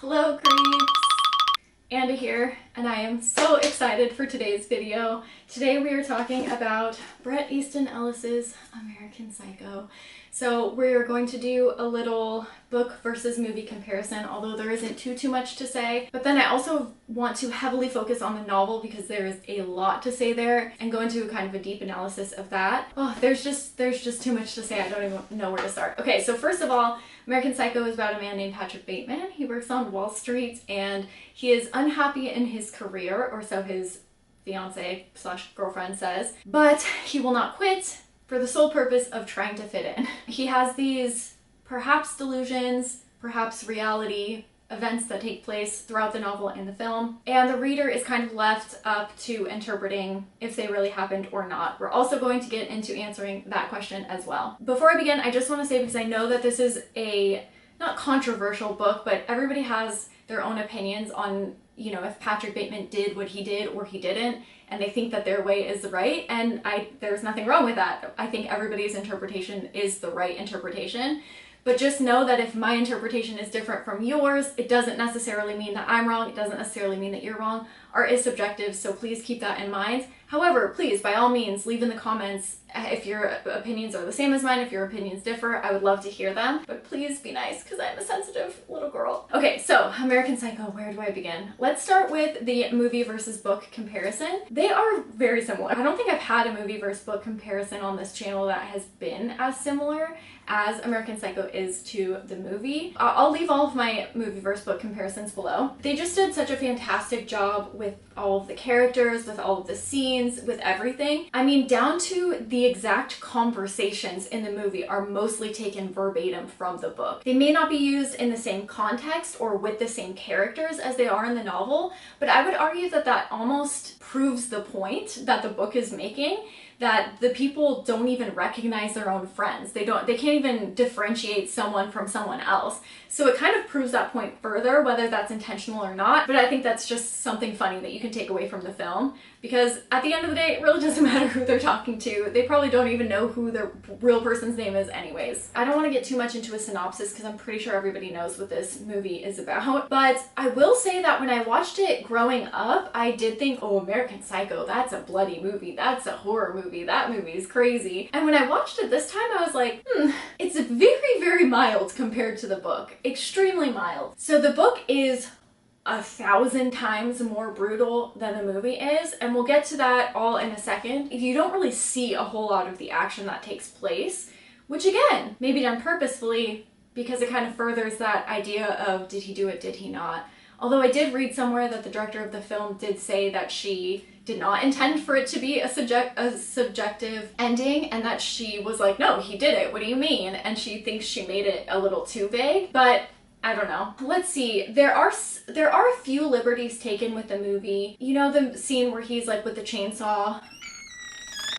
Hello creeps! Anna here, and I am so excited for today's video. Today we are talking about Bret Easton Ellis's American Psycho. So we're going to do a little book versus movie comparison, although there isn't too much to say. But then I also want to heavily focus on the novel because there is a lot to say there and go into kind of a deep analysis of that. Oh, there's just too much to say. I don't even know where to start. Okay, so first of all, American Psycho is about a man named Patrick Bateman. He works on Wall Street and he is unhappy in his career, or so his fiance/girlfriend says, but he will not quit for the sole purpose of trying to fit in. He has these perhaps delusions, perhaps reality events that take place throughout the novel and the film, and the reader is kind of left up to interpreting if they really happened or not. We're also going to get into answering that question as well. Before I begin, I just want to say, because I know that this is a not controversial book, but everybody has their own opinions on, you know, if Patrick Bateman did what he did or he didn't, and they think that their way is right, and there's nothing wrong with that. I think everybody's interpretation is the right interpretation. But just know that if my interpretation is different from yours, it doesn't necessarily mean that I'm wrong. It doesn't necessarily mean that you're wrong. Art is subjective, so please keep that in mind. However, please, by all means, leave in the comments if your opinions are the same as mine, if your opinions differ. I would love to hear them, but please be nice because I'm a sensitive little girl. Okay, so American Psycho, where do I begin? Let's start with the movie versus book comparison. They are very similar. I don't think I've had a movie versus book comparison on this channel that has been as similar as American Psycho is to the movie. I'll leave all of my movie versus book comparisons below. They just did such a fantastic job with all of the characters, with all of the scenes, with everything. I mean, down to the exact conversations in the movie are mostly taken verbatim from the book. They may not be used in the same context or with the same characters as they are in the novel, but I would argue that that almost proves the point that the book is making, that the people don't even recognize their own friends. They can't even differentiate someone from someone else. So it kind of proves that point further, whether that's intentional or not. But I think that's just something funny that you can take away from the film, because at the end of the day, it really doesn't matter who they're talking to. They probably don't even know who the real person's name is anyways. I don't want to get too much into a synopsis because I'm pretty sure everybody knows what this movie is about. But I will say that when I watched it growing up, I did think, oh, American Psycho, that's a bloody movie. That's a horror movie. That movie is crazy. And when I watched it this time, I was like, it's very mild compared to the book. Extremely mild. So the book is 1,000 times more brutal than the movie is, and we'll get to that all in a second. If you don't really see a whole lot of the action that takes place, which again, maybe done purposefully because it kind of furthers that idea of did he do it, did he not? Although I did read somewhere that the director of the film did say that she did not intend for it to be a subjective ending, and that she was like, no, he did it, what do you mean? And she thinks she made it a little too vague, but I don't know. Let's see. There are a few liberties taken with the movie. You know the scene where he's like with the chainsaw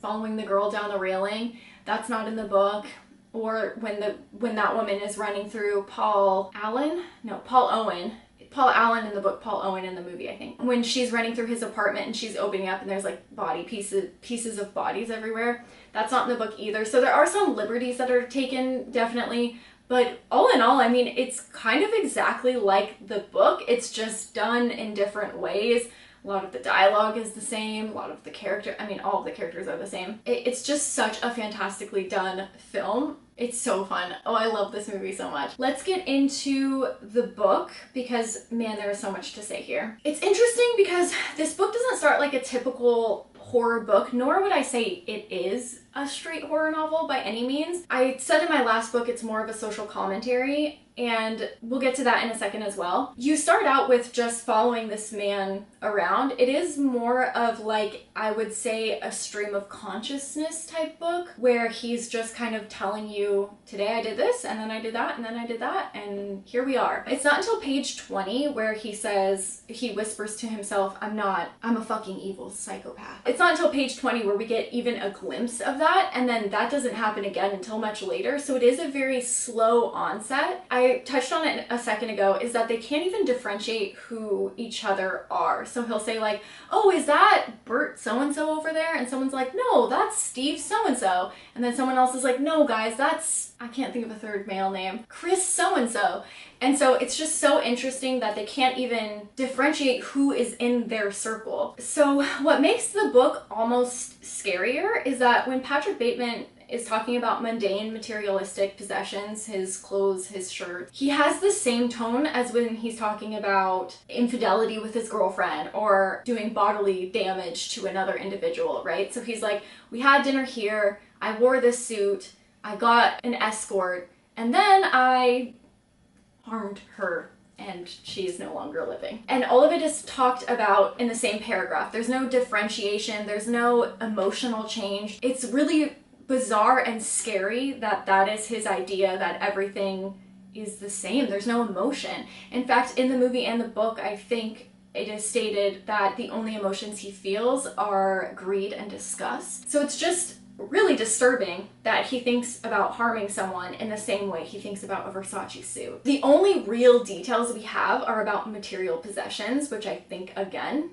following the girl down the railing? That's not in the book. Or when that woman is running through Paul Owen in the book, Paul Owen in the movie, I think. When she's running through his apartment and she's opening up and there's like pieces of bodies everywhere. That's not in the book either. So there are some liberties that are taken, definitely. But all in all, I mean, it's kind of exactly like the book. It's just done in different ways. A lot of the dialogue is the same. A lot of the all of the characters are the same. It's just such a fantastically done film. It's so fun. Oh, I love this movie so much. Let's get into the book because, man, there is so much to say here. It's interesting because this book doesn't start like a typical horror book, nor would I say it is a straight horror novel by any means. I said in my last book it's more of a social commentary, and we'll get to that in a second as well. You start out with just following this man around. It is more of like, I would say, a stream of consciousness type book where he's just kind of telling you, today I did this, and then I did that, and then I did that, and here we are. It's not until page 20 where he whispers to himself, I'm a fucking evil psychopath. It's not until page 20 where we get even a glimpse of that, and then that doesn't happen again until much later. So it is a very slow onset. I I touched on it a second ago, is that they can't even differentiate who each other are. So he'll say like, oh, is that Bert so-and-so over there? And someone's like, no, that's Steve so-and-so. And then someone else is like, no guys, that's, I can't think of a third male name, Chris so-and-so. And so it's just so interesting that they can't even differentiate who is in their circle. So what makes the book almost scarier is that when Patrick Bateman is talking about mundane materialistic possessions, his clothes, his shirt, he has the same tone as when he's talking about infidelity with his girlfriend or doing bodily damage to another individual, right? So he's like, we had dinner here, I wore this suit, I got an escort, and then I harmed her and she is no longer living. And all of it is talked about in the same paragraph. There's no differentiation, there's no emotional change. It's really bizarre and scary that that is his idea, that everything is the same. There's no emotion. In fact, in the movie and the book, I think it is stated that the only emotions he feels are greed and disgust. So it's just really disturbing that he thinks about harming someone in the same way he thinks about a Versace suit. The only real details we have are about material possessions, which I think, again,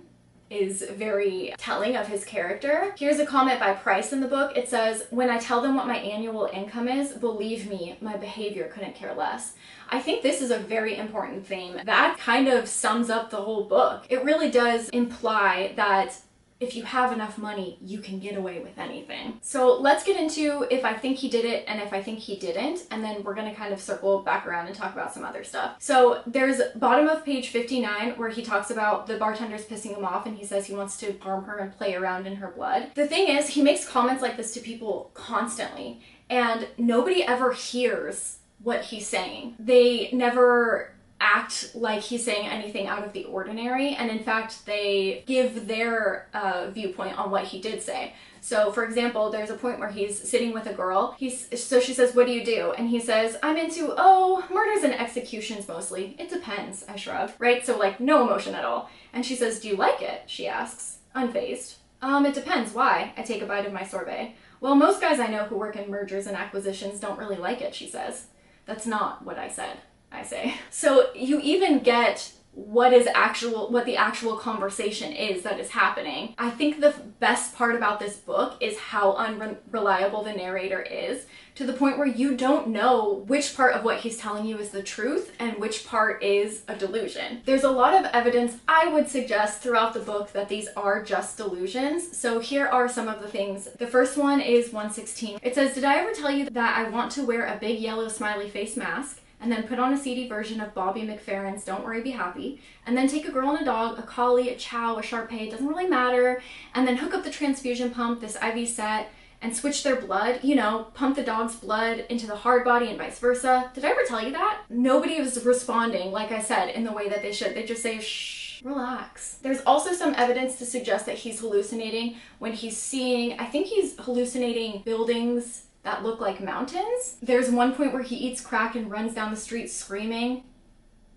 is very telling of his character. Here's a comment by Price in the book. It says, when I tell them what my annual income is, believe me, my behavior couldn't care less. I think this is a very important theme. That kind of sums up the whole book. It really does imply that if you have enough money, you can get away with anything. So let's get into if I think he did it and if I think he didn't, and then we're gonna kind of circle back around and talk about some other stuff. So there's bottom of page 59 where he talks about the bartender's pissing him off and he says he wants to harm her and play around in her blood. The thing is, he makes comments like this to people constantly and nobody ever hears what he's saying. They never act like he's saying anything out of the ordinary, and in fact they give their viewpoint on what he did say. So for example, there's a point where he's sitting with a girl, so she says, what do you do? And he says, I'm into, oh, murders and executions mostly. It depends, I shrug, right? So like no emotion at all. And she says, do you like it? She asks, unfazed. It depends, why? I take a bite of my sorbet. Well, most guys I know who work in mergers and acquisitions don't really like it, she says. That's not what I said, I say. So you even get what the actual conversation is that is happening. I think the best part about this book is how unreliable the narrator is, to the point where you don't know which part of what he's telling you is the truth and which part is a delusion. There's a lot of evidence, I would suggest, throughout the book that these are just delusions. So here are some of the things. The first one is 116. It says, did I ever tell you that I want to wear a big yellow smiley face mask and then put on a seedy version of Bobby McFerrin's Don't Worry, Be Happy, and then take a girl and a dog, a collie, a chow, a Shar-Pei, doesn't really matter, and then hook up the transfusion pump, this IV set, and switch their blood, you know, pump the dog's blood into the hard body and vice versa. Did I ever tell you that? Nobody was responding, like I said, in the way that they should. They just say, shh, relax. There's also some evidence to suggest that he's hallucinating when he's seeing, I think he's hallucinating buildings that look like mountains. There's one point where he eats crack and runs down the street screaming.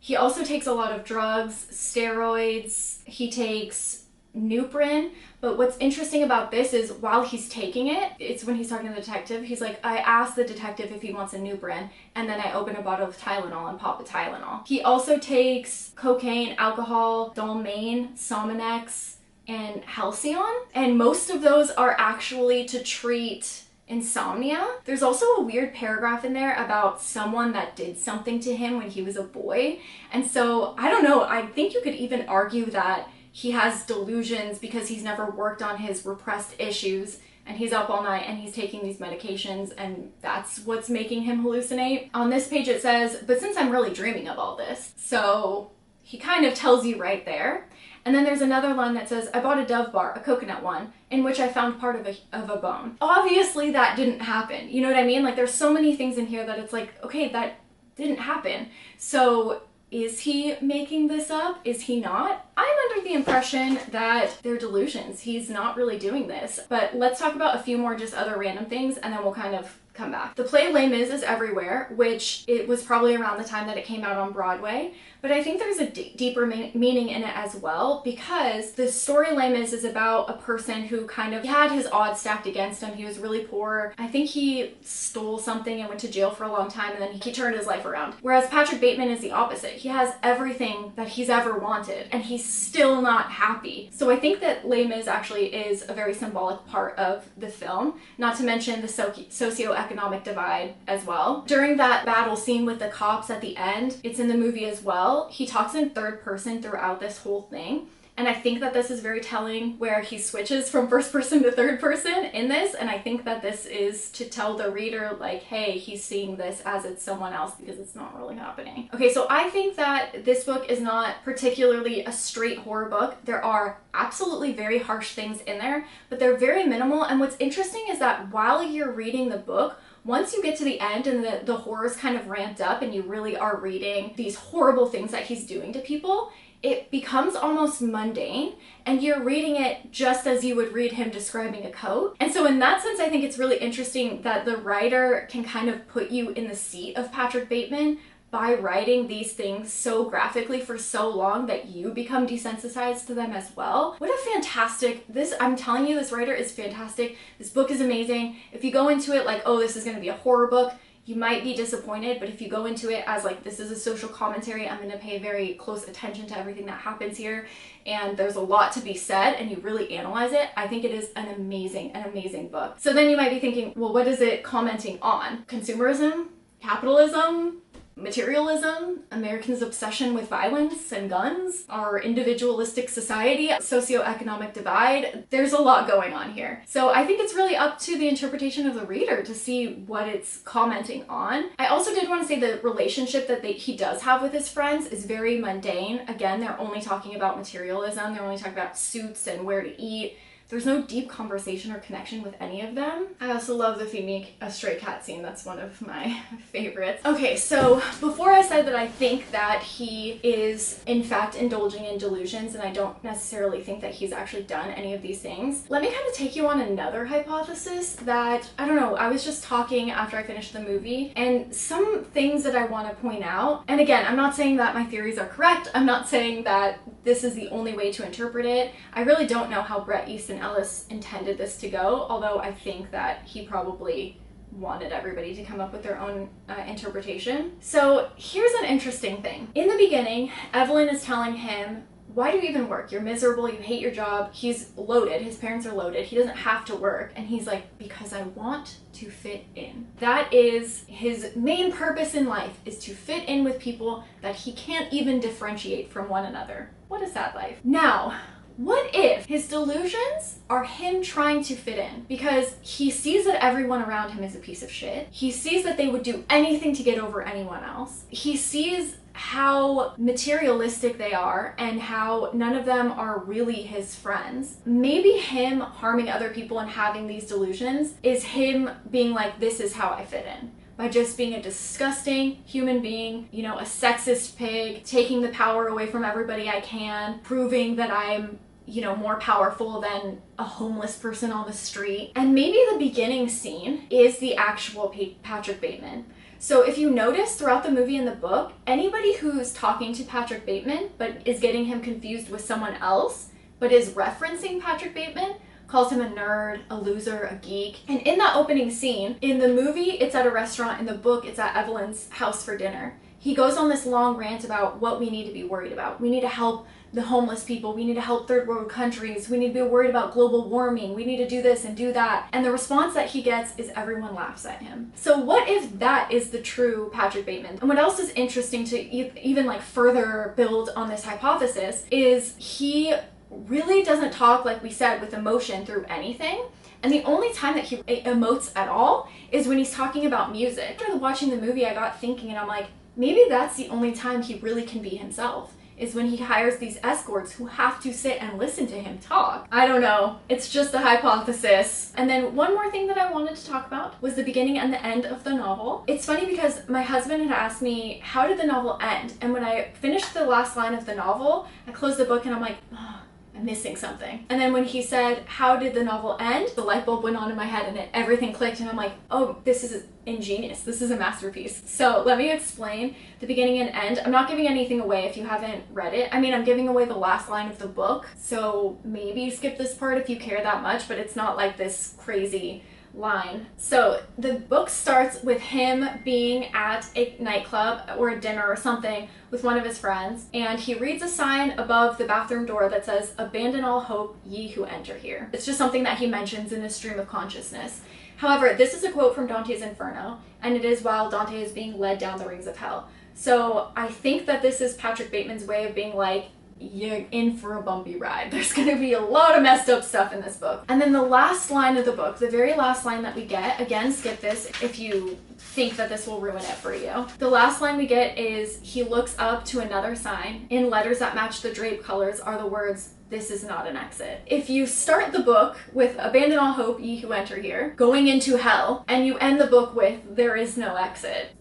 He also takes a lot of drugs, steroids, he takes Nuprin, but what's interesting about this is while he's taking it, it's when he's talking to the detective, he's like, I asked the detective if he wants a Nuprin, and then I open a bottle of Tylenol and pop a Tylenol. He also takes cocaine, alcohol, Dalmane, Sominex, and Halcyon, and most of those are actually to treat insomnia. There's also a weird paragraph in there about someone that did something to him when he was a boy. And so, I don't know, I think you could even argue that he has delusions because he's never worked on his repressed issues and he's up all night and he's taking these medications and that's what's making him hallucinate. On this page it says, but since I'm really dreaming of all this. So he kind of tells you right there. And then there's another line that says, I bought a Dove bar, a coconut one, in which I found part of a bone. Obviously that didn't happen. You know what I mean? Like there's so many things in here that it's like, okay, that didn't happen. So is he making this up? Is he not? I'm under the impression that they're delusions. He's not really doing this. But let's talk about a few more just other random things and then we'll kind of come back. The play Les Mis is everywhere, which it was probably around the time that it came out on Broadway, but I think there's a deeper meaning in it as well, because the story Les Mis is about a person who kind of had his odds stacked against him. He was really poor. I think he stole something and went to jail for a long time, and then he turned his life around. Whereas Patrick Bateman is the opposite. He has everything that he's ever wanted, and he's still not happy. So I think that Les Mis actually is a very symbolic part of the film, not to mention the socioeconomic divide as well. During that battle scene with the cops at the end, it's in the movie as well, he talks in third person throughout this whole thing. And I think that this is very telling, where he switches from first person to third person in this, and I think that this is to tell the reader, like, hey, he's seeing this as it's someone else, because it's not really happening. Okay, so I think that this book is not particularly a straight horror book. There are absolutely very harsh things in there, but they're very minimal, and what's interesting is that while you're reading the book, once you get to the end and the horror's kind of ramped up and you really are reading these horrible things that he's doing to people, it becomes almost mundane, and you're reading it just as you would read him describing a coat. And so in that sense, I think it's really interesting that the writer can kind of put you in the seat of Patrick Bateman by writing these things so graphically for so long that you become desensitized to them as well. What a fantastic, I'm telling you, this writer is fantastic. This book is amazing. If you go into it like, oh, this is gonna be a horror book, you might be disappointed, but if you go into it as like, this is a social commentary, I'm gonna pay very close attention to everything that happens here, and there's a lot to be said, and you really analyze it, I think it is an amazing book. So then you might be thinking, well, what is it commenting on? Consumerism? Capitalism? Materialism, Americans' obsession with violence and guns, our individualistic society, socioeconomic divide. There's a lot going on here. So I think it's really up to the interpretation of the reader to see what it's commenting on. I also did want to say the relationship that he does have with his friends is very mundane. Again, they're only talking about materialism. They're only talking about suits and where to eat. There's no deep conversation or connection with any of them. I also love the Femi, a stray cat scene. That's one of my favorites. Okay, so before I said that I think that he is in fact indulging in delusions, and I don't necessarily think that he's actually done any of these things, let me kind of take you on another hypothesis that, I don't know, I was just talking after I finished the movie, and some things that I want to point out. And again, I'm not saying that my theories are correct. I'm not saying that this is the only way to interpret it. I really don't know how Bret Easton Ellis intended this to go, although I think that he probably wanted everybody to come up with their own interpretation. So here's an interesting thing. In the beginning, Evelyn is telling him, why do you even work? You're miserable, you hate your job. He's loaded, his parents are loaded, he doesn't have to work. And he's like, because I want to fit in. That is his main purpose in life, is to fit in with people that he can't even differentiate from one another. What a sad life. Now, what if his delusions are him trying to fit in? Because he sees that everyone around him is a piece of shit. He sees that they would do anything to get over anyone else. He sees how materialistic they are and how none of them are really his friends. Maybe him harming other people and having these delusions is him being like, this is how I fit in. By just being a disgusting human being, you know, a sexist pig, taking the power away from everybody I can, proving that I'm, you know, more powerful than a homeless person on the street. And maybe the beginning scene is the actual Patrick Bateman. So if you notice throughout the movie and the book, anybody who's talking to Patrick Bateman but is getting him confused with someone else, but is referencing Patrick Bateman, calls him a nerd, a loser, a geek. And in that opening scene, in the movie, it's at a restaurant. In the book, it's at Evelyn's house for dinner. He goes on this long rant about what we need to be worried about. We need to help the homeless people. We need to help third world countries. We need to be worried about global warming. We need to do this and do that. And the response that he gets is everyone laughs at him. So what if that is the true Patrick Bateman? And what else is interesting to even like further build on this hypothesis is he really doesn't talk, like we said, with emotion through anything. And the only time that he emotes at all is when he's talking about music. After watching the movie, I got thinking, and I'm like, maybe that's the only time he really can be himself, is when he hires these escorts who have to sit and listen to him talk. I don't know. It's just a hypothesis. And then one more thing that I wanted to talk about was the beginning and the end of the novel. It's funny because my husband had asked me, how did the novel end? And when I finished the last line of the novel, I closed the book and I'm like, oh, I'm missing something. And then when he said, how did the novel end? The light bulb went on in my head and everything clicked, and I'm like, oh, this is ingenious. This is a masterpiece. So let me explain the beginning and end. I'm not giving anything away if you haven't read it. I mean, I'm giving away the last line of the book, so maybe skip this part if you care that much, but it's not like this crazy line. So the book starts with him being at a nightclub or a dinner or something with one of his friends, and he reads a sign above the bathroom door that says, "Abandon all hope, ye who enter here." It's just something that he mentions in his stream of consciousness. However, this is a quote from Dante's Inferno, and it is while Dante is being led down the rings of hell. So I think that this is Patrick Bateman's way of being like, you're in for a bumpy ride. There's gonna be a lot of messed up stuff in this book. And then the last line of the book, the very last line that we get, again, skip this if you think that this will ruin it for you. The last line we get is, he looks up to another sign. In letters that match the drape colors are the words, "This is not an exit." If you start the book with "Abandon all hope, ye who enter here," going into hell, and you end the book with "There is no exit,"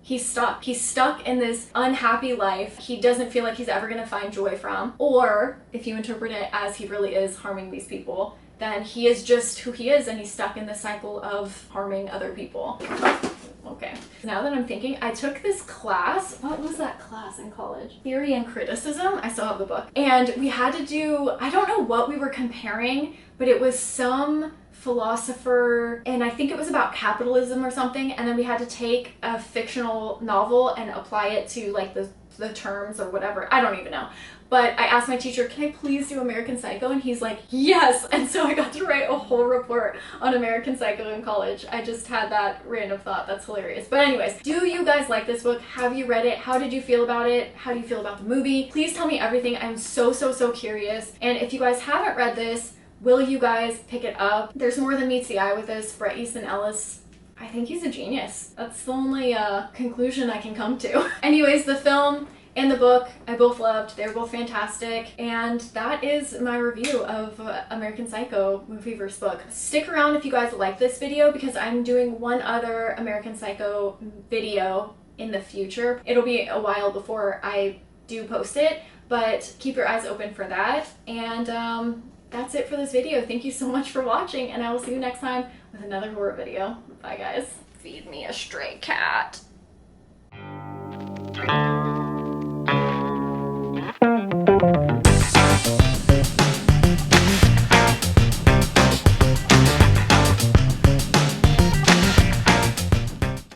he's stuck. He's stuck in this unhappy life he doesn't feel like he's ever going to find joy from. Or, if you interpret it as he really is harming these people, then he is just who he is and he's stuck in the cycle of harming other people. Okay. Now that I'm thinking, I took this class. What was that class in college? Theory and Criticism. I still have the book. And we had to do, I don't know what we were comparing, but it was some philosopher, and I think it was about capitalism or something, and then we had to take a fictional novel and apply it to like the terms or whatever. I don't even know. But I asked my teacher, can I please do American Psycho? And he's like, yes! And so I got to write a whole report on American Psycho in college. I just had that random thought. That's hilarious. But anyways, do you guys like this book? Have you read it? How did you feel about it? How do you feel about the movie? Please tell me everything. I'm so curious. And if you guys haven't read this, will you guys pick it up? There's more than meets the eye with this. Bret Easton Ellis, I think he's a genius. That's the only conclusion I can come to. Anyways, the film and the book I both loved. They were both fantastic. And that is my review of American Psycho movie versus book. Stick around if you guys like this video, because I'm doing one other American Psycho video in the future. It'll be a while before I do post it, but keep your eyes open for that. And that's it for this video. Thank you so much for watching, and I will see you next time with another horror video. Bye guys. Feed me a stray cat.